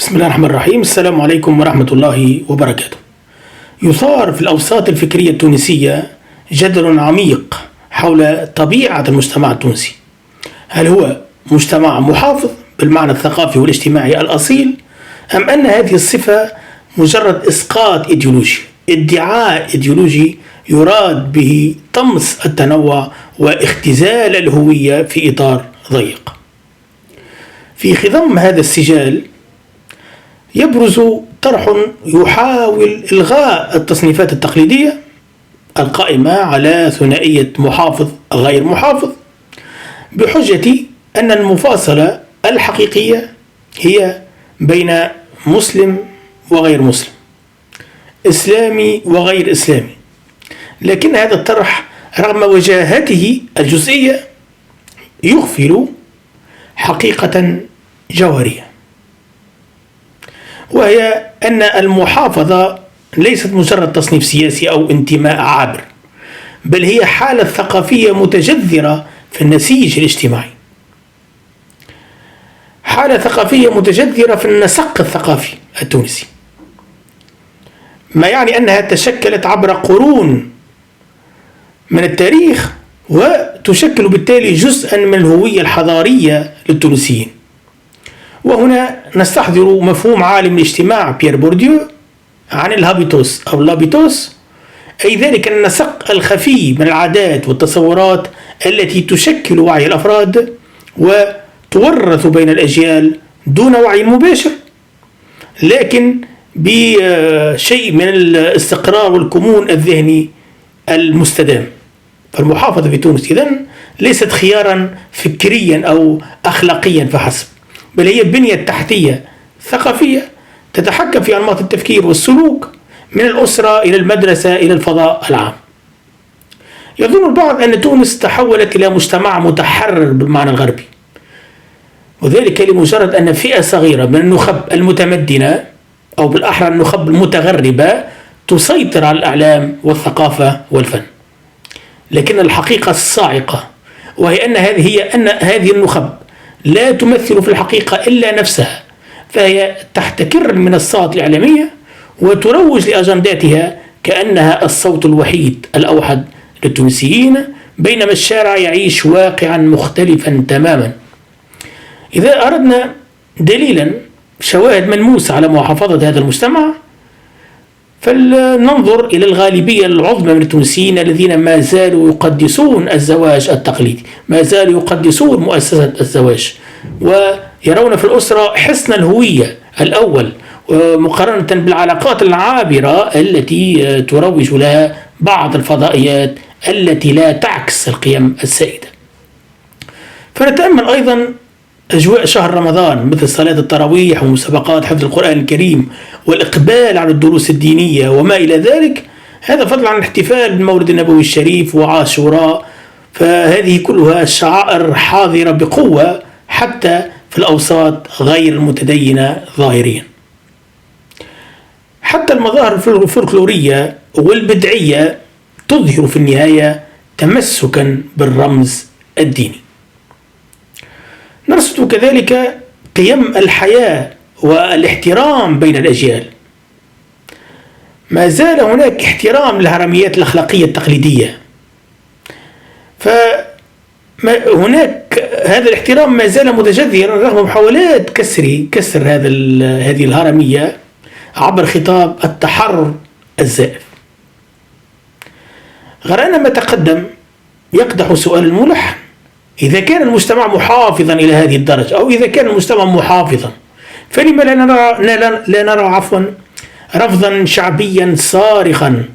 بسم الله الرحمن الرحيم. السلام عليكم ورحمة الله وبركاته. يثار في الأوساط الفكرية التونسية جدل عميق حول طبيعة المجتمع التونسي. هل هو مجتمع محافظ بالمعنى الثقافي والاجتماعي الأصيل، أم أن هذه الصفة مجرد إسقاط إيديولوجي، ادعاء إيديولوجي يراد به طمس التنوع واختزال الهوية في إطار ضيق؟ في خضم هذا السجال يبرز طرح يحاول إلغاء التصنيفات التقليدية القائمة على ثنائية محافظ غير محافظ، بحجة أن المفاصلة الحقيقية هي بين مسلم وغير مسلم، إسلامي وغير إسلامي. لكن هذا الطرح رغم وجاهته الجزئية يغفل حقيقة جوهرية، وهي أن المحافظة ليست مجرد تصنيف سياسي أو انتماء عابر، بل هي حالة ثقافية متجذرة في النسيج الاجتماعي، حالة ثقافية متجذرة في النسق الثقافي التونسي، ما يعني أنها تشكلت عبر قرون من التاريخ وتشكل بالتالي جزءا من الهوية الحضارية للتونسيين. وهنا نستحضر مفهوم عالم الاجتماع بيير بورديو عن الهابيتوس أو اللابيتوس، أي ذلك النسق الخفي من العادات والتصورات التي تشكل وعي الأفراد وتورث بين الأجيال دون وعي مباشر، لكن بشيء من الاستقرار والكمون الذهني المستدام. فالمحافظة في تونس إذن ليست خيارا فكريا أو أخلاقيا فحسب، بل هي بنية تحتية ثقافية تتحكم في أنماط التفكير والسلوك من الأسرة إلى المدرسة إلى الفضاء العام. يظن البعض أن تونس تحولت إلى مجتمع متحرر بالمعنى الغربي، وذلك لمجرد أن فئة صغيرة من النخب المتمدنة أو بالأحرى النخب المتغربة تسيطر على الإعلام والثقافة والفن. لكن الحقيقة الصاعقة وهي أن هذه النخب لا تمثل في الحقيقة إلا نفسها، فهي تحتكر المنصات الإعلامية وتروج لأجنداتها كأنها الصوت الوحيد الأوحد للتونسيين، بينما الشارع يعيش واقعا مختلفا تماما. إذا أردنا دليلا شواهد ملموسة على محافظة هذا المجتمع، فلننظر إلى الغالبية العظمى من التونسيين الذين ما زالوا يقدسون الزواج التقليدي، ما زالوا يقدسون مؤسسة الزواج، ويرون في الأسرة حصن الهوية الأول، مقارنة بالعلاقات العابرة التي تروج لها بعض الفضائيات التي لا تعكس القيم السائدة. فنتأمل أيضا أجواء شهر رمضان مثل صلاة التراويح ومسابقات حفظ القرآن الكريم والإقبال على الدروس الدينية وما إلى ذلك، هذا فضلا عن الاحتفال بالمولد النبوي الشريف وعاشوراء. فهذه كلها شعائر حاضرة بقوة حتى في الأوساط غير المتدينة ظاهريا. حتى المظاهر الفولكلورية والبدعية تظهر في النهاية تمسكا بالرمز الديني. نرصد كذلك قيم الحياة والاحترام بين الأجيال. ما زال هناك احترام للهرميات الأخلاقية التقليدية، فهناك هذا الاحترام ما زال متجذرا رغم محاولات كسر هذه الهرمية عبر خطاب التحرر الزائف. غير ما تقدم يقدح سؤال الملح: إذا كان المجتمع محافظا إلى هذه الدرجة، أو إذا كان المجتمع محافظا، فلما لا نرى رفضا شعبيا صارخا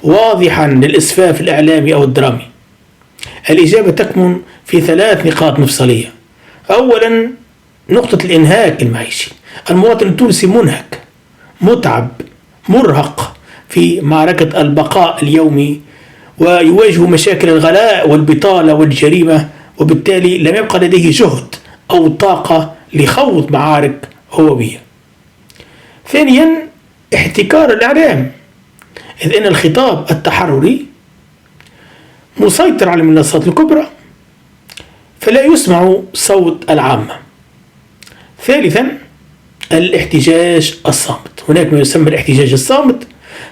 واضحا للإسفاف الإعلامي أو الدرامي؟ الإجابة تكمن في 3 نقاط مفصلية. أولا، نقطة الإنهاك المعيشي. المواطن التونسي منهك، متعب، مرهق في معركة البقاء اليومي، ويواجه مشاكل الغلاء والبطالة والجريمة، وبالتالي لم يبقى لديه جهد أو طاقة لخوض معارك هوية. ثانيا، احتكار الإعلام، إذ أن الخطاب التحرري مسيطر على المنصات الكبرى فلا يسمع صوت العامة. ثالثا، الاحتجاج الصامت. هناك ما يسمى الاحتجاج الصامت،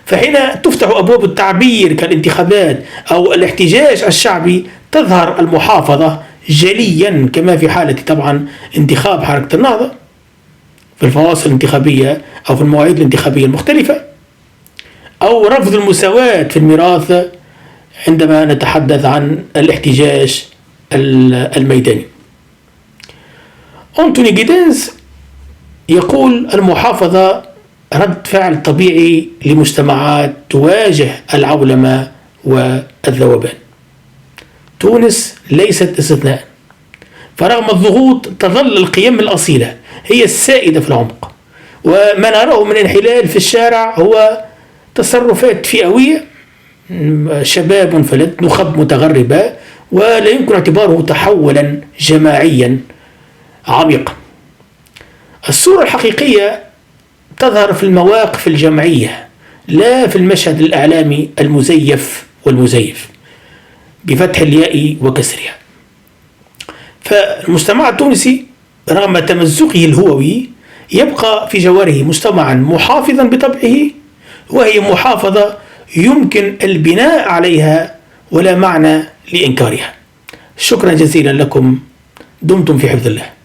فحين تفتح أبواب التعبير كالانتخابات أو الاحتجاج الشعبي تظهر المحافظة جليا، كما في حالة طبعا انتخاب حركة النهضة في الفواصل الانتخابية أو في المواعيد الانتخابية المختلفة، أو رفض المساواة في الميراث عندما نتحدث عن الاحتجاج الميداني. أنتوني جيدنز يقول المحافظة رد فعل طبيعي لمجتمعات تواجه العولمة والذوبان. تونس ليست استثناء، فرغم الضغوط تظل القيم الأصيلة هي السائدة في العمق، وما نراه من انحلال في الشارع هو تصرفات فئوية، شباب منفلت، نخب متغربة، ولا يمكن اعتباره تحولا جماعيا عميقا. الصورة الحقيقية تظهر في المواقف الجمعية لا في المشهد الإعلامي المزيف والمزيف بفتح الياء وكسرها. فالمجتمع التونسي رغم تمزقه الهووي يبقى في جوهره مجتمعا محافظا بطبعه، وهي محافظة يمكن البناء عليها ولا معنى لإنكارها. شكرا جزيلا لكم، دمتم في حفظ الله.